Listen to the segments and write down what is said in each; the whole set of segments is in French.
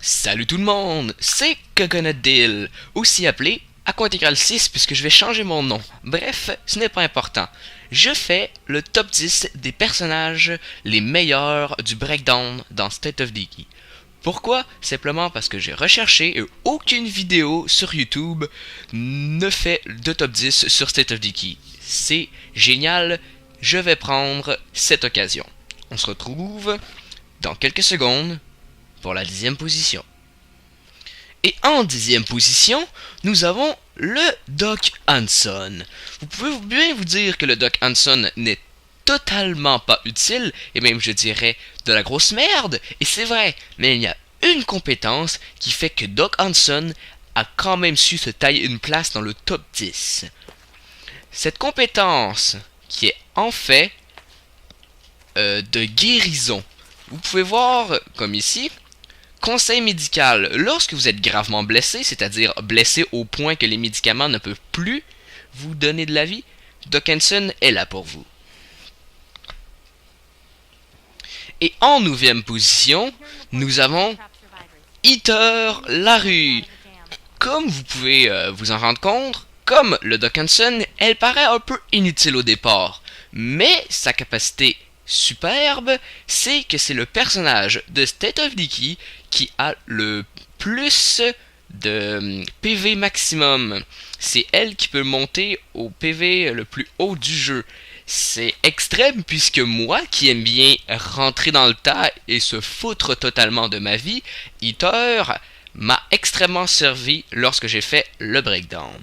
Salut tout le monde, c'est Coconut Dill, aussi appelé Aqua Integral 6 puisque je vais changer mon nom. Bref, ce n'est pas important. Je fais le top 10 des personnages les meilleurs du breakdown dans State of Decay. Pourquoi? Simplement parce que j'ai recherché et aucune vidéo sur YouTube ne fait de top 10 sur State of Decay. C'est génial, je vais prendre cette occasion. On se retrouve dans quelques secondes pour la 10e position. Et en 10e position, nous avons le Doc Hanson. Vous pouvez bien vous dire que le Doc Hanson n'est totalement pas utile, et même je dirais de la grosse merde, et c'est vrai, mais il y a une compétence qui fait que Doc Hanson a quand même su se tailler une place dans le top 10. Cette compétence, qui est en fait de guérison. Vous pouvez voir, comme ici, conseil médical. Lorsque vous êtes gravement blessé, c'est-à-dire blessé au point que les médicaments ne peuvent plus vous donner de la vie, Doc Hanson est là pour vous. Et en 9e position, nous avons Heather Larue. Comme vous pouvez vous en rendre compte, comme le Doc Hanson, elle paraît un peu inutile au départ. Mais sa capacité superbe, c'est que c'est le personnage de State of Decay qui a le plus de PV maximum. C'est elle qui peut monter au PV le plus haut du jeu. C'est extrême puisque moi, qui aime bien rentrer dans le tas et se foutre totalement de ma vie, Heather m'a extrêmement servi lorsque j'ai fait le breakdown.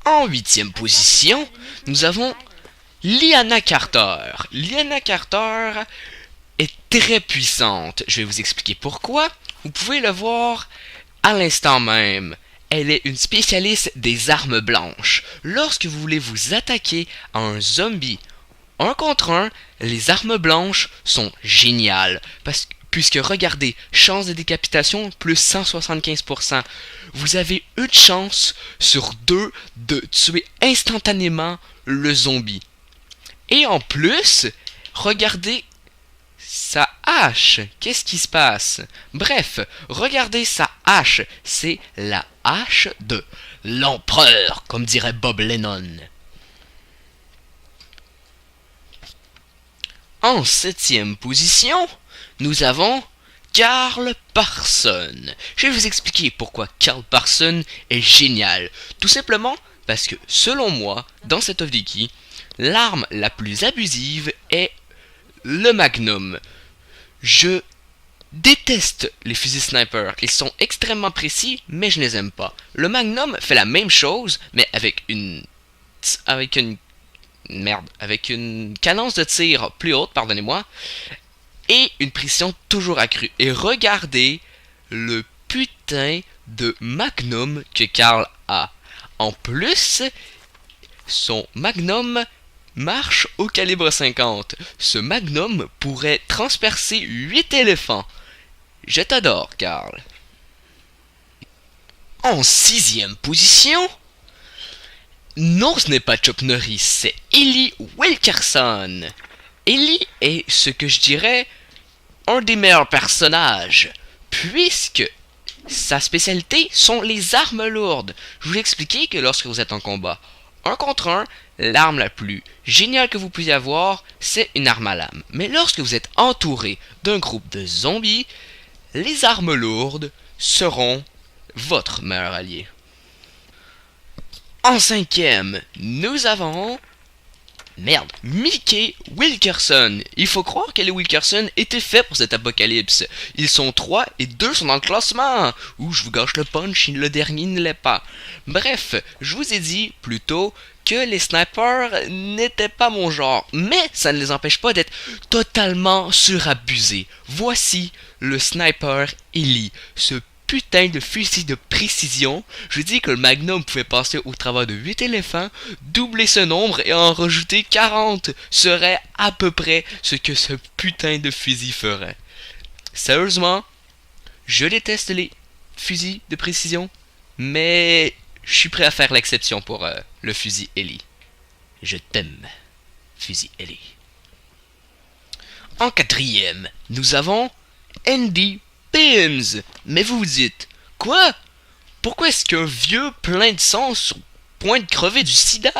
En 8e position, nous avons Lyanna Carter. Lyanna Carter est très puissante. Je vais vous expliquer pourquoi. Vous pouvez le voir à l'instant même. Elle est une spécialiste des armes blanches. Lorsque vous voulez vous attaquer à un zombie 1 contre 1, les armes blanches sont géniales. Puisque regardez, chance de décapitation plus 175%. Vous avez une chance sur 2 de tuer instantanément le zombie. Et en plus, regardez sa hache. Qu'est-ce qui se passe? Bref, regardez sa hache. C'est la hache de l'empereur, comme dirait Bob Lennon. En 7e position, nous avons Carl Parson. Je vais vous expliquer pourquoi Carl Parson est génial. Tout simplement parce que, selon moi, dans State of Decay, l'arme la plus abusive est le Magnum. Je déteste les fusils sniper. Ils sont extrêmement précis, mais je ne les aime pas. Le Magnum fait la même chose, mais avec une cadence de tir plus haute, pardonnez-moi, et une précision toujours accrue. Et regardez le putain de Magnum que Carl a. En plus, son Magnum marche au calibre 50. Ce Magnum pourrait transpercer 8 éléphants. Je t'adore, Carl. En 6e position, non, ce n'est pas Chuck Norris, c'est Ellie Wilkerson. Ellie est ce que je dirais un des meilleurs personnages, puisque sa spécialité sont les armes lourdes. Je vous ai expliqué que lorsque vous êtes en combat 1 contre 1, l'arme la plus géniale que vous puissiez avoir, c'est une arme à lame. Mais lorsque vous êtes entouré d'un groupe de zombies, les armes lourdes seront votre meilleur allié. En 5e, nous avons Mickey Wilkerson. Il faut croire que les Wilkerson étaient faits pour cet apocalypse. Ils sont 3 et 2 sont dans le classement. Ouh, je vous gâche le punch, le dernier ne l'est pas. Bref, je vous ai dit plus tôt que les snipers n'étaient pas mon genre, mais ça ne les empêche pas d'être totalement surabusés. Voici le sniper Ellie, ce putain de fusil de précision. Je dis que le Magnum pouvait passer au travers de 8 éléphants, doubler ce nombre et en rajouter 40 serait à peu près ce que ce putain de fusil ferait. Sérieusement, je déteste les fusils de précision, mais je suis prêt à faire l'exception pour le fusil Ellie. Je t'aime, fusil Ellie. En 4e, nous avons Andy Pims! Mais vous vous dites, quoi? Pourquoi est-ce qu'un vieux plein de sang sur point de crever du sida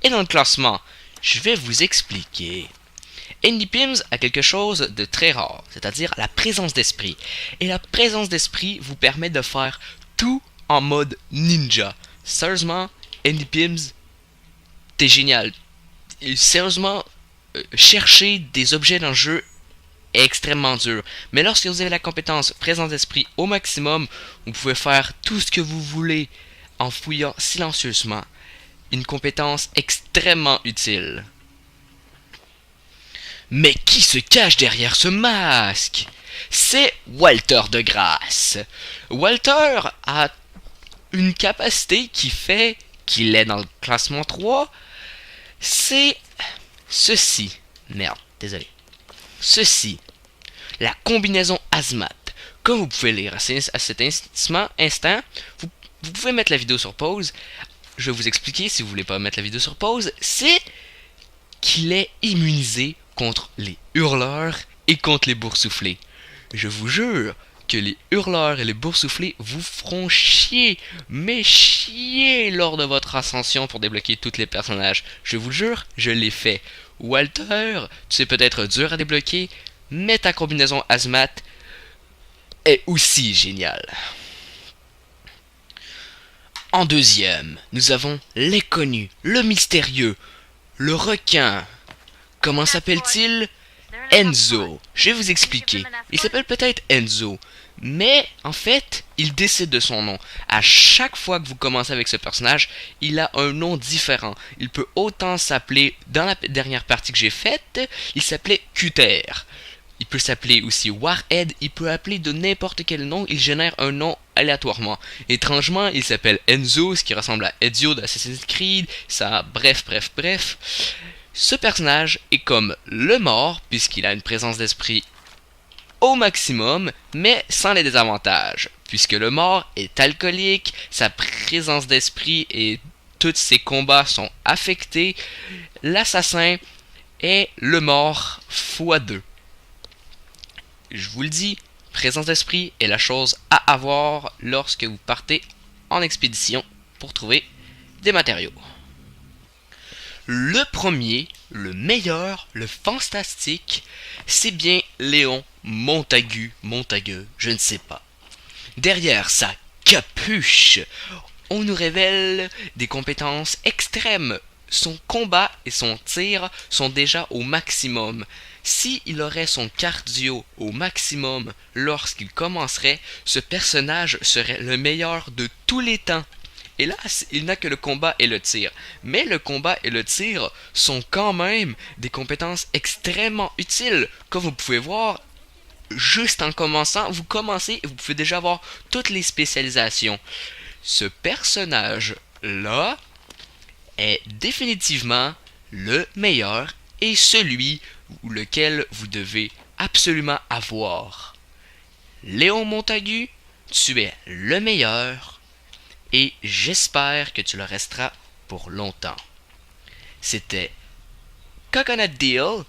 est dans le classement? Je vais vous expliquer. Andy Pims a quelque chose de très rare, c'est-à-dire la présence d'esprit. Et la présence d'esprit vous permet de faire tout en mode ninja. Sérieusement, Andy Pims, t'es génial. Et sérieusement, chercher des objets dans le jeu est extrêmement dur. Mais lorsque vous avez la compétence présence d'esprit au maximum, vous pouvez faire tout ce que vous voulez en fouillant silencieusement. Une compétence extrêmement utile. Mais qui se cache derrière ce masque? C'est Walter de Grasse. Walter a une capacité qui fait qu'il est dans le classement 3. C'est ceci. Merde, désolé. Ceci. La combinaison Hazmat. Comme vous pouvez lire à cet instant, vous pouvez mettre la vidéo sur pause. Je vais vous expliquer si vous voulez pas mettre la vidéo sur pause. C'est qu'il est immunisé contre les hurleurs et contre les boursouflés. Je vous jure que les hurleurs et les boursouflés vous feront chier, mais chier lors de votre ascension pour débloquer tous les personnages. Je vous jure, je l'ai fait. Walter, tu sais peut-être dur à débloquer, mais ta combinaison Hazmat est aussi géniale. En deuxième, nous avons l'inconnu, le mystérieux, le requin. Comment s'appelle-t-il? Enzo. Je vais vous expliquer. Il s'appelle peut-être Enzo, mais en fait, il décide de son nom. À chaque fois que vous commencez avec ce personnage, il a un nom différent. Il peut autant s'appeler, dans la dernière partie que j'ai faite, il s'appelait Cutter. Il peut s'appeler aussi Warhead, il peut appeler de n'importe quel nom, il génère un nom aléatoirement. Étrangement, il s'appelle Enzo, ce qui ressemble à Ezio d'Assassin's Creed, ça, bref. Ce personnage est comme le mort, puisqu'il a une présence d'esprit au maximum, mais sans les désavantages. Puisque le mort est alcoolique, sa présence d'esprit et tous ses combats sont affectés, l'assassin est le mort x2. Je vous le dis, présence d'esprit est la chose à avoir lorsque vous partez en expédition pour trouver des matériaux. Le premier, le meilleur, le fantastique, c'est bien Léon Montagu, je ne sais pas. Derrière sa capuche, on nous révèle des compétences extrêmes. Son combat et son tir sont déjà au maximum. S'il aurait son cardio au maximum lorsqu'il commencerait, ce personnage serait le meilleur de tous les temps. Hélas, il n'a que le combat et le tir. Mais le combat et le tir sont quand même des compétences extrêmement utiles. Comme vous pouvez voir, juste en commençant, vous commencez et vous pouvez déjà avoir toutes les spécialisations. Ce personnage-là est définitivement le meilleur et celui lequel vous devez absolument avoir. Léon Montagu, tu es le meilleur et j'espère que tu le resteras pour longtemps. C'était Coconut Deal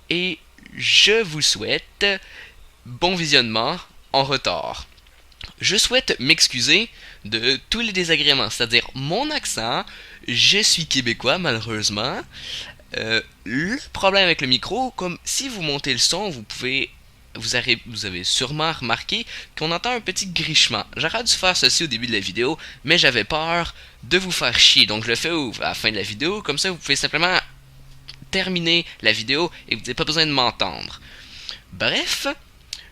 et je vous souhaite bon visionnement en retard. Je souhaite m'excuser de tous les désagréments, c'est-à-dire mon accent, je suis québécois malheureusement. Le problème avec le micro, comme si vous montez le son, vous avez sûrement remarqué qu'on entend un petit grichement. J'aurais dû faire ceci au début de la vidéo, mais j'avais peur de vous faire chier, donc je le fais à la fin de la vidéo, comme ça vous pouvez simplement terminer la vidéo et vous n'avez pas besoin de m'entendre. Bref,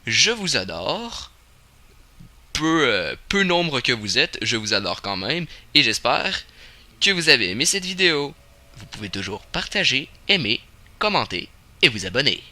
je vous adore. Peu nombre que vous êtes, je vous adore quand même, et j'espère que vous avez aimé cette vidéo. Vous pouvez toujours partager, aimer, commenter et vous abonner.